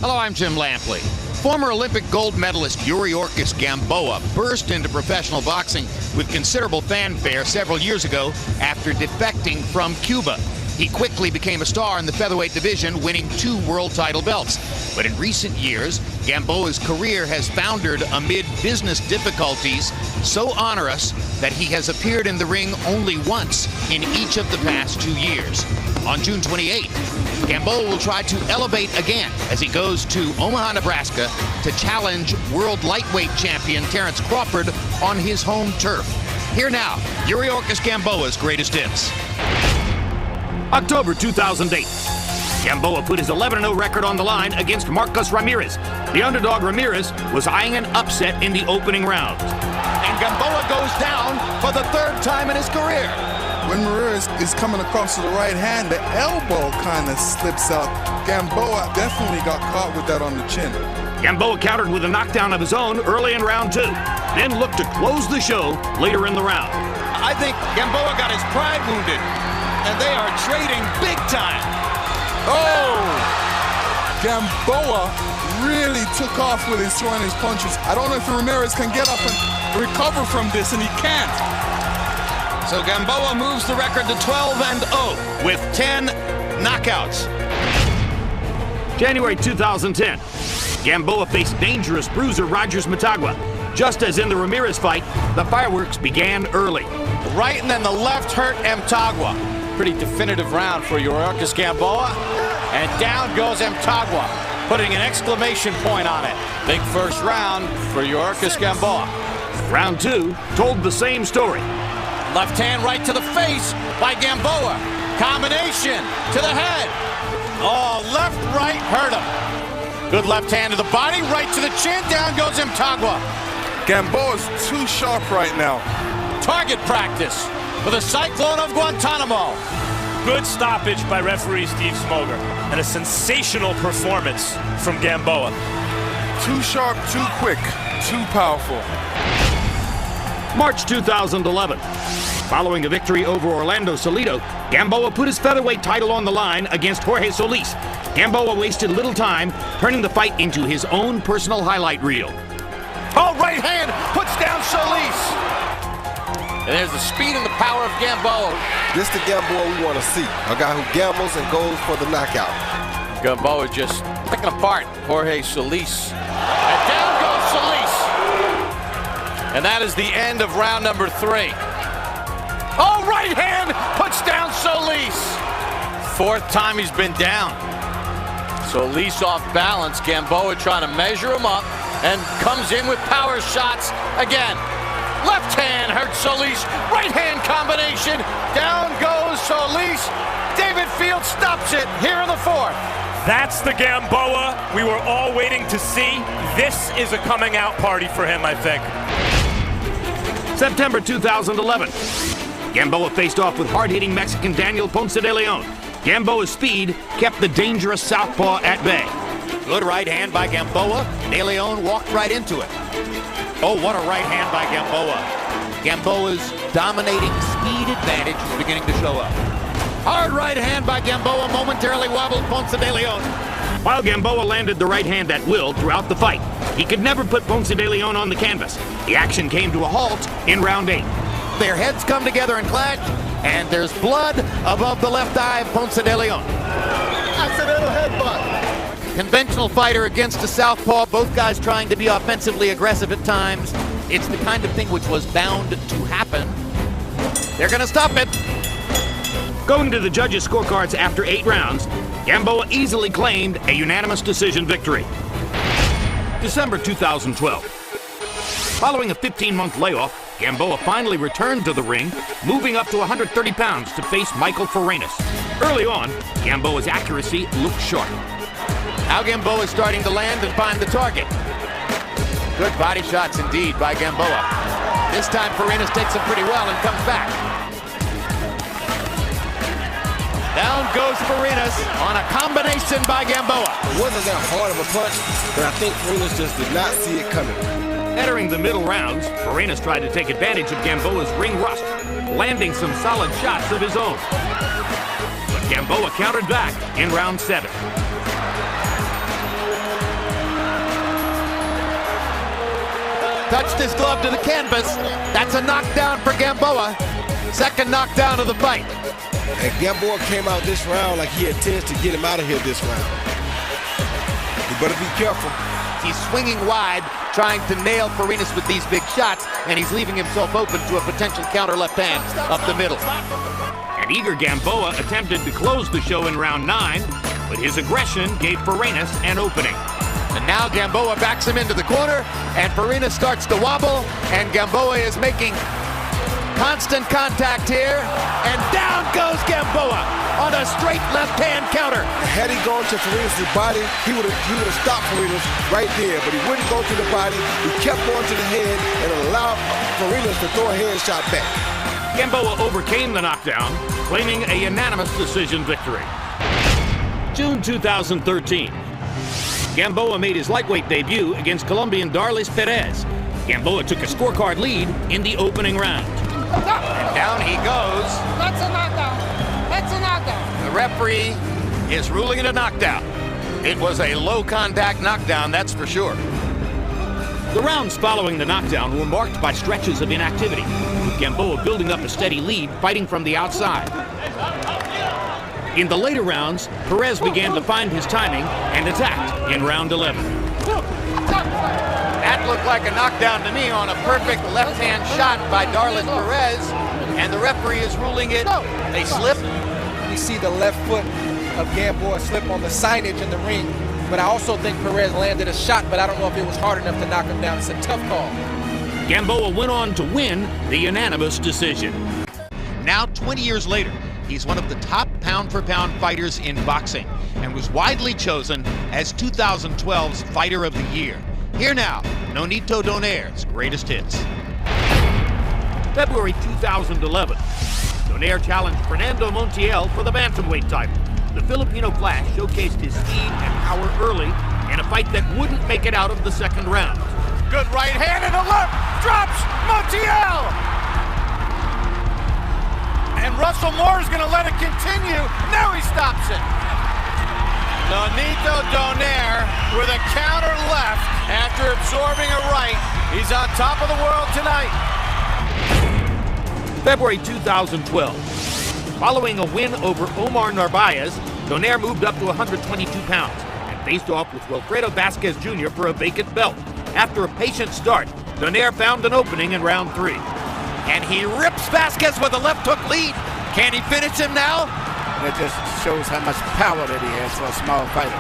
Hello, I'm Jim Lampley. Former Olympic gold medalist Yuriorkis Gamboa burst into professional boxing with considerable fanfare several years ago after defecting from Cuba. He quickly became a star in the featherweight division, winning 2 world title belts. But in recent years, Gamboa's career has foundered amid business difficulties so onerous that he has appeared in the ring only once in each of the past 2 years. On June 28th, Gamboa will try to elevate again as he goes to Omaha, Nebraska to challenge world lightweight champion Terrence Crawford on his home turf. Here now, Yuriorkis Gamboa's greatest hits. October 2008. Gamboa put his 11-0 record on the line against Marcos Ramirez. The underdog Ramirez was eyeing an upset in the opening round. And Gamboa goes down for the 3rd time in his career. When Ramirez is coming across to the right hand, the elbow kind of slips out. Gamboa definitely got caught with that on the chin. Gamboa countered with a knockdown of his own early in round 2, then looked to close the show later in the round. I think Gamboa got his pride wounded, and they are trading big time. Oh! Gamboa really took off with his throwing his punches. I don't know if Ramirez can get up and recover from this, and he can't. So Gamboa moves the record to 12-0 with 10 knockouts. January 2010. Gamboa faced dangerous bruiser Rogers Matagua. Just as in the Ramirez fight, the fireworks began early. Right and then the left hurt Mtagwa. Pretty definitive round for Yuriorkis Gamboa. And down goes Mtagwa, putting an exclamation point on it. Big first round for Yuriorkis Gamboa. Round 2 told the same story. Left hand right to the face by Gamboa. Combination to the head. Oh, left, right, hurt him. Good left hand to the body, right to the chin. Down goes Mtagwa. Gamboa's too sharp right now. Target practice for the Cyclone of Guantanamo. Good stoppage by referee Steve Smoger, and a sensational performance from Gamboa. Too sharp, too quick, too powerful. March 2011. Following a victory over Orlando Salido, Gamboa put his featherweight title on the line against Jorge Solis. Gamboa wasted little time, turning the fight into his own personal highlight reel. Oh, right hand puts down Solis. And there's the speed and the power of Gamboa. This the Gamboa we want to see. A guy who gambles and goes for the knockout. Gamboa just picking apart Jorge Solis. And down goes Solis. And that is the end of round number 3. Oh, right hand puts down Solis. 4th time he's been down. Solis off balance. Gamboa trying to measure him up and comes in with power shots again. Left hand hurts Solis. Right hand combination. Down goes Solis. David Field stops it here in the 4th. That's the Gamboa we were all waiting to see. This is a coming out party for him, I think. September 2011. Gamboa faced off with hard-hitting Mexican Daniel Ponce de Leon. Gamboa's speed kept the dangerous southpaw at bay. Good right hand by Gamboa. De Leon walked right into it. Oh, what a right hand by Gamboa. Gamboa's dominating speed advantage is beginning to show up. Hard right hand by Gamboa momentarily wobbled Ponce de Leon. While Gamboa landed the right hand at will throughout the fight, he could never put Ponce de Leon on the canvas. The action came to a halt in round 8. Their heads come together and clash, and there's blood above the left eye of Ponce de Leon. Accidental headbutt. Conventional fighter against a southpaw, both guys trying to be offensively aggressive at times. It's the kind of thing which was bound to happen. They're going to stop it. Going to the judges' scorecards after 8 rounds, Gamboa easily claimed a unanimous decision victory. December 2012. Following a 15-month layoff, Gamboa finally returned to the ring, moving up to 130 pounds to face Michael Forenas. Early on, Gamboa's accuracy looked sharp. Now Gamboa is starting to land and find the target. Good body shots indeed by Gamboa. This time Forenas takes him pretty well and comes back. Down goes Forenas on a combination by Gamboa. It wasn't that hard of a punch, but I think Forenas just did not see it coming. Entering the middle rounds, Forenas tried to take advantage of Gamboa's ring rust, landing some solid shots of his own. But Gamboa countered back in round 7. touched his glove to the canvas. That's a knockdown for Gamboa. Second knockdown of the fight. And Gamboa came out this round like he intends to get him out of here this round. You better be careful. He's swinging wide, trying to nail Farinas with these big shots, and he's leaving himself open to a potential counter left hand up the middle. An eager Gamboa attempted to close the show in round 9, but his aggression gave Farinas an opening. And now Gamboa backs him into the corner, and Farinas starts to wobble, and Gamboa is making constant contact here, and down goes Gamboa on a straight left-hand counter. Had he gone to Farinas' body, he would have stopped Farinas right there, but he wouldn't go to the body. He kept going to the head and allowed Farinas to throw a head shot back. Gamboa overcame the knockdown, claiming a unanimous decision victory. June 2013. Gamboa made his lightweight debut against Colombian Darlis Perez. Gamboa took a scorecard lead in the opening round. And down he goes. That's a knockdown. That's a knockdown. The referee is ruling it a knockdown. It was a low-contact knockdown, that's for sure. The rounds following the knockdown were marked by stretches of inactivity, with Gamboa building up a steady lead, fighting from the outside. In the later rounds, Perez began to find his timing and attacked in round 11. That looked like a knockdown to me on a perfect left-hand shot by Darlis Perez, and the referee is ruling it a slip. You see the left foot of Gamboa slip on the signage in the ring, but I also think Perez landed a shot, but I don't know if it was hard enough to knock him down. It's a tough call. Gamboa went on to win the unanimous decision. Now, 20 years later, he's one of the top pound-for-pound fighters in boxing and was widely chosen as 2012's Fighter of the Year. Here now, Nonito Donaire's greatest hits. February 2011, Donaire challenged Fernando Montiel for the bantamweight title. The Filipino Flash showcased his speed and power early in a fight that wouldn't make it out of the second round. Good right hand and a left. Drops Montiel. And Russell Moore is going to let it continue. Now he stops it. Nonito Donaire with a counter left after absorbing a right. He's on top of the world tonight. February 2012. Following a win over Omar Narvaez, Donaire moved up to 122 pounds and faced off with Wilfredo Vasquez Jr. for a vacant belt. After a patient start, Donaire found an opening in round 3. And he rips Vasquez with a left hook lead. Can he finish him now? That just shows how much power that he has for a small fighter.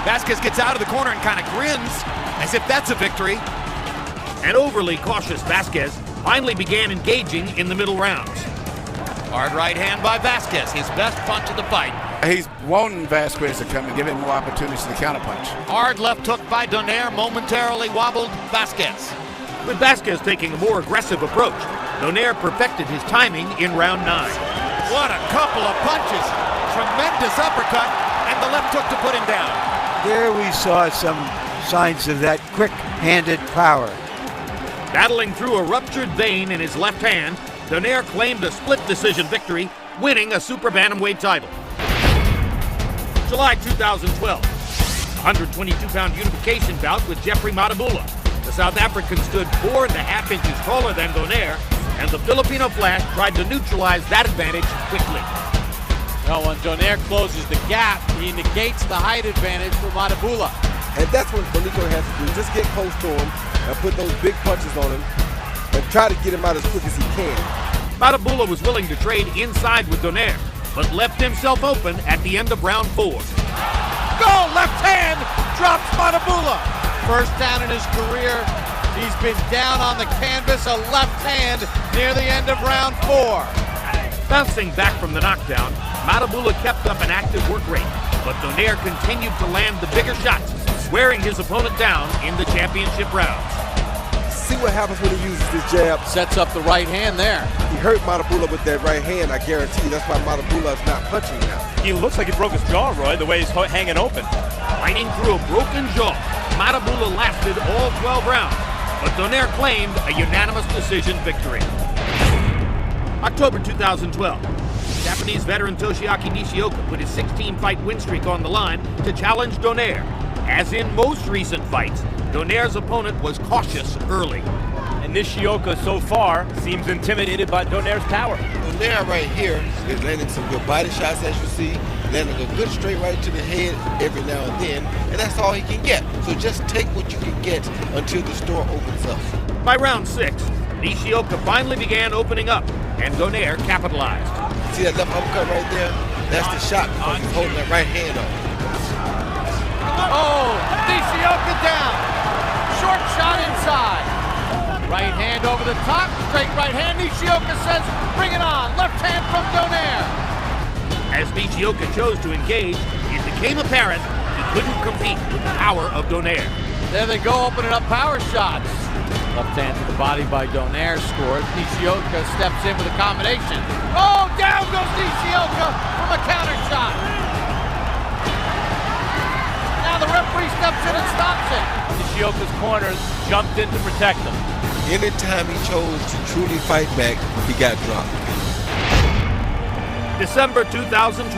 Vasquez gets out of the corner and kind of grins as if that's a victory. An overly cautious Vasquez finally began engaging in the middle rounds. Hard right hand by Vasquez, his best punch of the fight. He's wanting Vasquez to come and give him more opportunities to counterpunch. Hard left hook by Donaire momentarily wobbled Vasquez. With Vasquez taking a more aggressive approach, Donaire perfected his timing in round 9. What a couple of punches. Tremendous uppercut and the left hook to put him down. There we saw some signs of that quick-handed power. Battling through a ruptured vein in his left hand, Donaire claimed a split decision victory, winning a super bantamweight title. July 2012, 122-pound unification bout with Jeffrey Matabula. The South African stood 4.5 inches taller than Donaire, and the Filipino Flash tried to neutralize that advantage quickly. Now, when Donaire closes the gap, he negates the height advantage for Matabula. And that's what Nonito has to do. Just get close to him and put those big punches on him and try to get him out as quick as he can. Matabula was willing to trade inside with Donaire, but left himself open at the end of round 4. Go! Left hand! Drops Matabula. First down in his career. He's been down on the canvas, a left hand near the end of round 4. Bouncing back from the knockdown, Matabula kept up an active work rate, but Donaire continued to land the bigger shots, wearing his opponent down in the championship rounds. See what happens when he uses this jab. Sets up the right hand there. He hurt Matabula with that right hand, I guarantee. That's why Matabula is not punching now. He looks like he broke his jaw, Roy, the way he's hanging open. Fighting through a broken jaw, Matabula lasted all 12 rounds, but Donaire claimed a unanimous decision victory. October 2012. Japanese veteran Toshiaki Nishioka put his 16-fight win streak on the line to challenge Donaire. As in most recent fights, Donaire's opponent was cautious early. And Nishioka so far seems intimidated by Donaire's power. Donaire right here is landing some good body shots, as you see, landing a good straight right to the head every now and then, and that's all he can get. So just take what you can get until the store opens up. By round 6, Nishioka finally began opening up, and Donaire capitalized. See that left uppercut right there? That's the shot because he's holding that right hand on. Oh, Nishioka down. Short shot inside. Right hand over the top, straight right hand. Nishioka says, bring it on. Left hand from Donaire. As Nishioka chose to engage, it became apparent he couldn't compete with the power of Donaire. There they go, opening up power shots. Left hand to the body by Donaire scores. Nishioka steps in with a combination. Oh, down goes Nishioka from a counter shot. Now the referee steps in and stops it. Nishioka's corners jumped in to protect him. Anytime he chose to truly fight back, he got dropped. December 2012.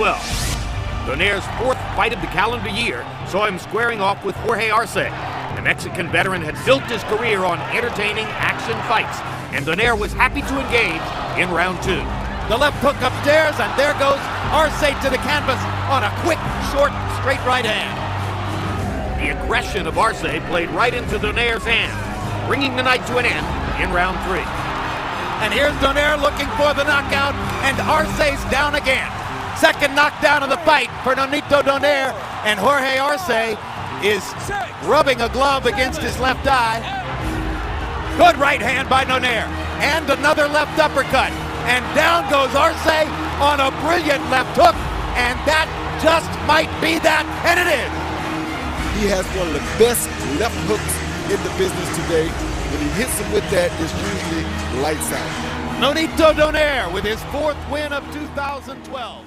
Donaire's 4th fight of the calendar year saw him squaring off with Jorge Arce. The Mexican veteran had built his career on entertaining action fights, and Donaire was happy to engage in round 2. The left hook upstairs, and there goes Arce to the canvas on a quick, short, straight right hand. The aggression of Arce played right into Donaire's hand, bringing the night to an end in round 3. And here's Donaire looking for the knockout, and Arce's down again. Second knockdown of the fight for Nonito Donaire, and Jorge Arce is rubbing a glove against his left eye. Good right hand by Donaire, and another left uppercut. And down goes Arce on a brilliant left hook, and that just might be that, and it is. He has one of the best left hooks in the business today. When he hits him with that, it's usually lights out. Nonito Donaire with his 4th win of 2012.